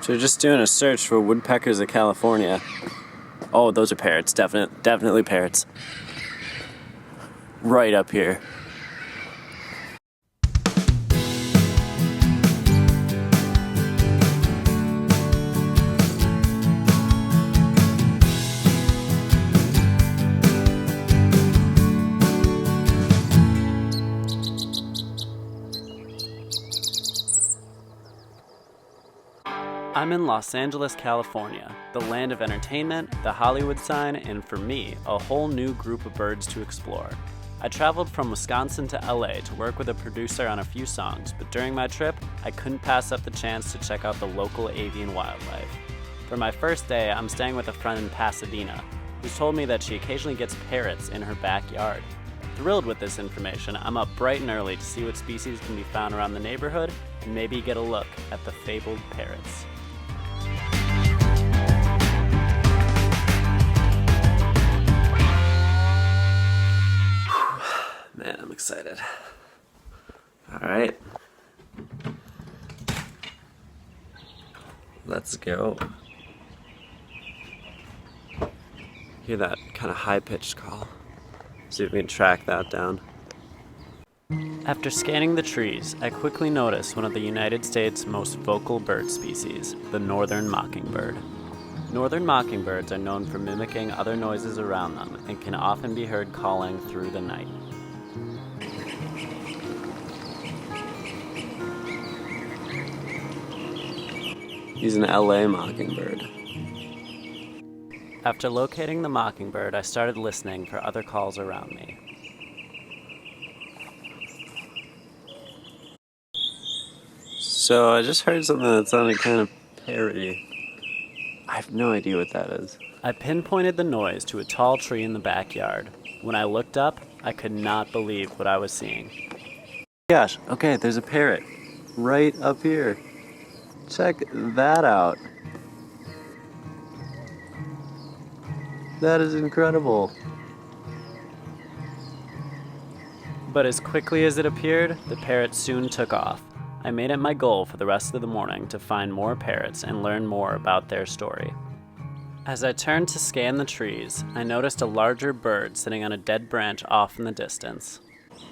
So we're just doing a search for woodpeckers of California. Oh, those are parrots. Definitely parrots. Right up here. I'm in Los Angeles, California, the land of entertainment, the Hollywood sign, and for me, a whole new group of birds to explore. I traveled from Wisconsin to LA to work with a producer on a few songs, but during my trip, I couldn't pass up the chance to check out the local avian wildlife. For my first day, I'm staying with a friend in Pasadena, who's told me that she occasionally gets parrots in her backyard. Thrilled with this information, I'm up bright and early to see what species can be found around the neighborhood and maybe get a look at the fabled parrots. Man, I'm excited. All right. Let's go. Hear that kind of high-pitched call. See if we can track that down. After scanning the trees, I quickly noticed one of the United States' most vocal bird species, the northern mockingbird. Northern mockingbirds are known for mimicking other noises around them and can often be heard calling through the night. He's an LA mockingbird. After locating the mockingbird, I started listening for other calls around me. So I just heard something that sounded kind of parroty. I have no idea what that is. I pinpointed the noise to a tall tree in the backyard. When I looked up, I could not believe what I was seeing. Gosh, okay, there's a parrot right up here. Check that out. That is incredible. But as quickly as it appeared, the parrot soon took off. I made it my goal for the rest of the morning to find more parrots and learn more about their story. As I turned to scan the trees, I noticed a larger bird sitting on a dead branch off in the distance.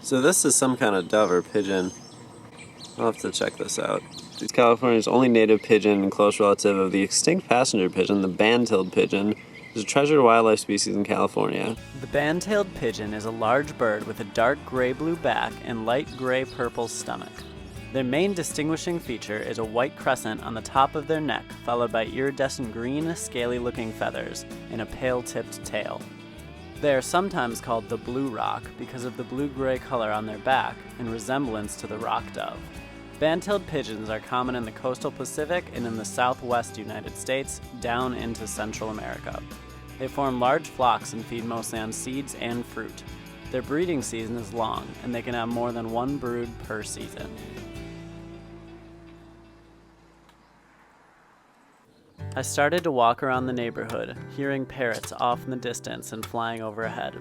So this is some kind of dove or pigeon. I'll have to check this out. It's California's only native pigeon and close relative of the extinct passenger pigeon, the band-tailed pigeon, is a treasured wildlife species in California. The band-tailed pigeon is a large bird with a dark gray-blue back and light gray-purple stomach. Their main distinguishing feature is a white crescent on the top of their neck, followed by iridescent green, scaly-looking feathers and a pale-tipped tail. They are sometimes called the blue rock because of the blue-gray color on their back and resemblance to the rock dove. Band-tailed pigeons are common in the coastal Pacific and in the southwest United States, down into Central America. They form large flocks and feed mostly on seeds and fruit. Their breeding season is long, and they can have more than one brood per season. I started to walk around the neighborhood, hearing parrots off in the distance and flying overhead.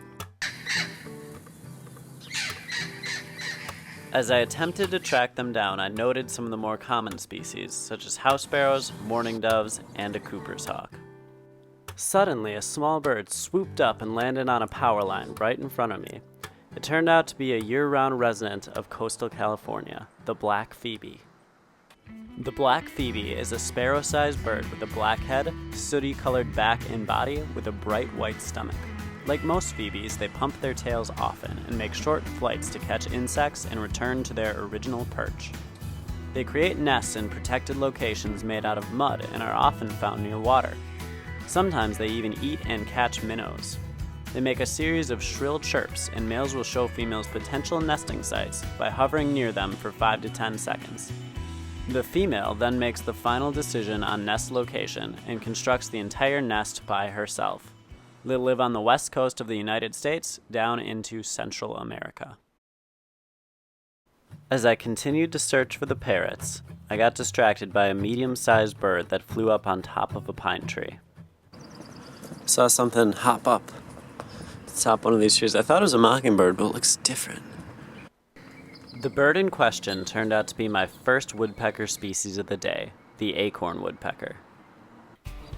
As I attempted to track them down, I noted some of the more common species, such as house sparrows, mourning doves, and a Cooper's hawk. Suddenly, a small bird swooped up and landed on a power line right in front of me. It turned out to be a year-round resident of coastal California, the black Phoebe. The black Phoebe is a sparrow-sized bird with a black head, sooty-colored back and body, with a bright white stomach. Like most phoebes, they pump their tails often and make short flights to catch insects and return to their original perch. They create nests in protected locations made out of mud and are often found near water. Sometimes they even eat and catch minnows. They make a series of shrill chirps, and males will show females potential nesting sites by hovering near them for 5 to 10 seconds. The female then makes the final decision on nest location and constructs the entire nest by herself. They live on the west coast of the United States, down into Central America. As I continued to search for the parrots, I got distracted by a medium-sized bird that flew up on top of a pine tree. I saw something hop up to the top of one of these trees. I thought it was a mockingbird, but it looks different. The bird in question turned out to be my first woodpecker species of the day, the Acorn Woodpecker.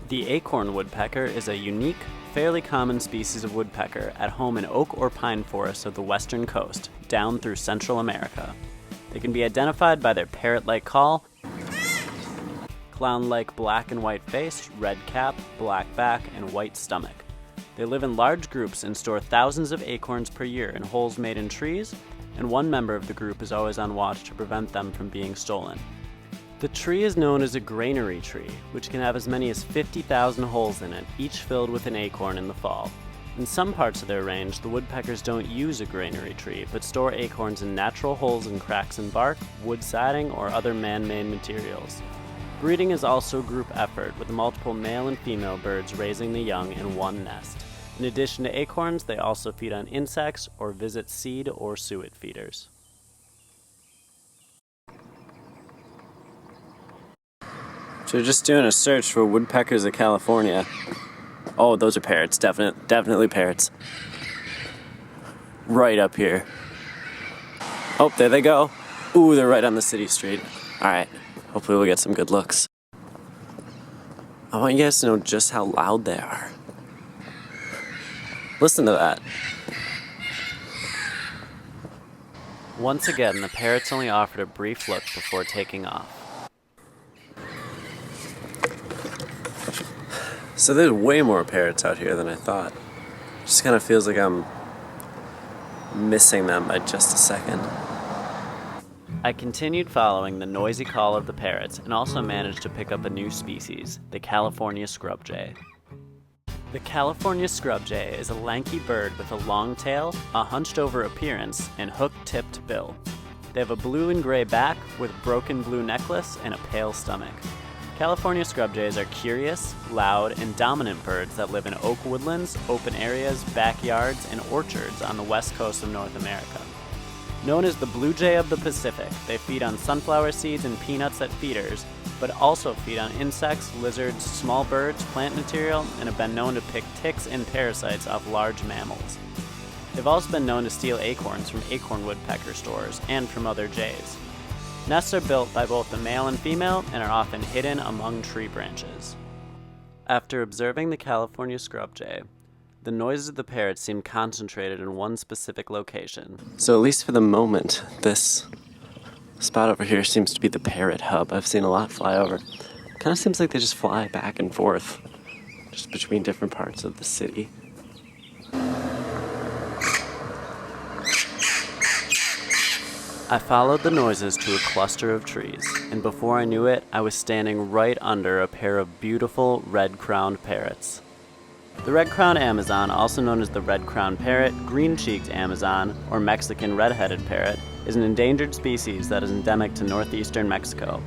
The Acorn Woodpecker is a unique, fairly common species of woodpecker at home in oak or pine forests of the western coast, down through Central America. They can be identified by their parrot-like call, clown-like black and white face, red cap, black back, and white stomach. They live in large groups and store thousands of acorns per year in holes made in trees, and one member of the group is always on watch to prevent them from being stolen. The tree is known as a granary tree, which can have as many as 50,000 holes in it, each filled with an acorn in the fall. In some parts of their range, the woodpeckers don't use a granary tree, but store acorns in natural holes and cracks in bark, wood siding, or other man-made materials. Breeding is also a group effort, with multiple male and female birds raising the young in one nest. In addition to acorns, they also feed on insects or visit seed or suet feeders. So we're just doing a search for woodpeckers of California. Oh, those are parrots. Definitely parrots. Right up here. Oh, there they go. Ooh, they're right on the city street. Alright, hopefully we'll get some good looks. I want you guys to know just how loud they are. Listen to that. Once again, the parrots only offered a brief look before taking off. So there's way more parrots out here than I thought. Just kind of feels like I'm missing them by just a second. I continued following the noisy call of the parrots and also managed to pick up a new species, the California scrub jay. The California scrub jay is a lanky bird with a long tail, a hunched-over appearance, and hook-tipped bill. They have a blue and gray back with broken blue necklace and a pale stomach. California scrub jays are curious, loud, and dominant birds that live in oak woodlands, open areas, backyards, and orchards on the west coast of North America. Known as the blue jay of the Pacific, they feed on sunflower seeds and peanuts at feeders, but also feed on insects, lizards, small birds, plant material, and have been known to pick ticks and parasites off large mammals. They've also been known to steal acorns from acorn woodpecker stores and from other jays. Nests are built by both the male and female and are often hidden among tree branches. After observing the California scrub jay, the noises of the parrots seem concentrated in one specific location. So at least for the moment, this spot over here seems to be the parrot hub. I've seen a lot fly over. Kind of seems like they just fly back and forth, just between different parts of the city. I followed the noises to a cluster of trees, and before I knew it, I was standing right under a pair of beautiful red-crowned parrots. The red-crowned Amazon, also known as the red-crowned parrot, green-cheeked Amazon, or Mexican red-headed parrot, is an endangered species that is endemic to northeastern Mexico.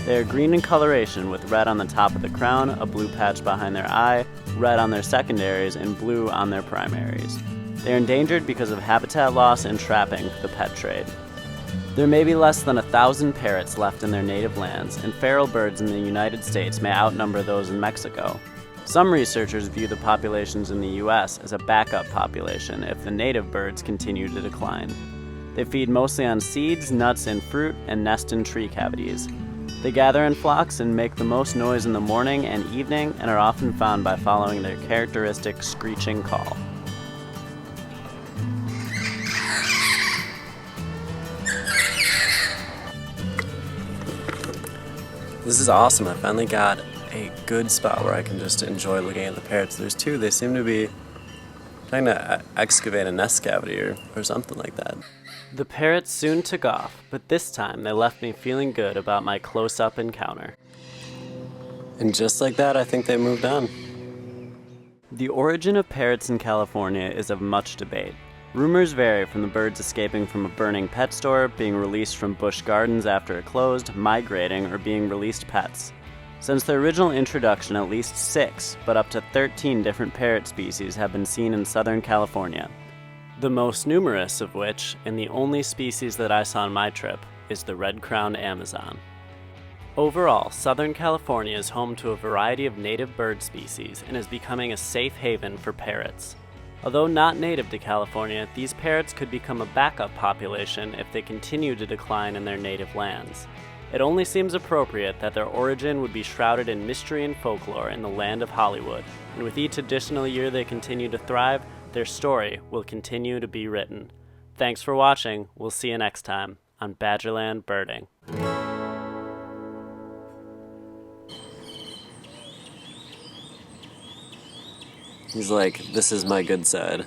They are green in coloration with red on the top of the crown, a blue patch behind their eye, red on their secondaries, and blue on their primaries. They are endangered because of habitat loss and trapping for the pet trade. There may be less than 1,000 parrots left in their native lands, and feral birds in the United States may outnumber those in Mexico. Some researchers view the populations in the U.S. as a backup population if the native birds continue to decline. They feed mostly on seeds, nuts, and fruit, and nest in tree cavities. They gather in flocks and make the most noise in the morning and evening, and are often found by following their characteristic screeching call. This is awesome. I finally got a good spot where I can just enjoy looking at the parrots. There's two. They seem to be trying to excavate a nest cavity or something like that. The parrots soon took off, but this time they left me feeling good about my close-up encounter. And just like that, I think they moved on. The origin of parrots in California is of much debate. Rumors vary from the birds escaping from a burning pet store, being released from bush gardens after it closed, migrating, or being released pets. Since their original introduction, at least 6, but up to 13 different parrot species have been seen in Southern California. The most numerous of which, and the only species that I saw on my trip, is the red-crowned Amazon. Overall, Southern California is home to a variety of native bird species and is becoming a safe haven for parrots. Although not native to California, these parrots could become a backup population if they continue to decline in their native lands. It only seems appropriate that their origin would be shrouded in mystery and folklore in the land of Hollywood, and with each additional year they continue to thrive, their story will continue to be written. Thanks for watching. We'll see you next time on Badgerland Birding. He's like, this is my good side.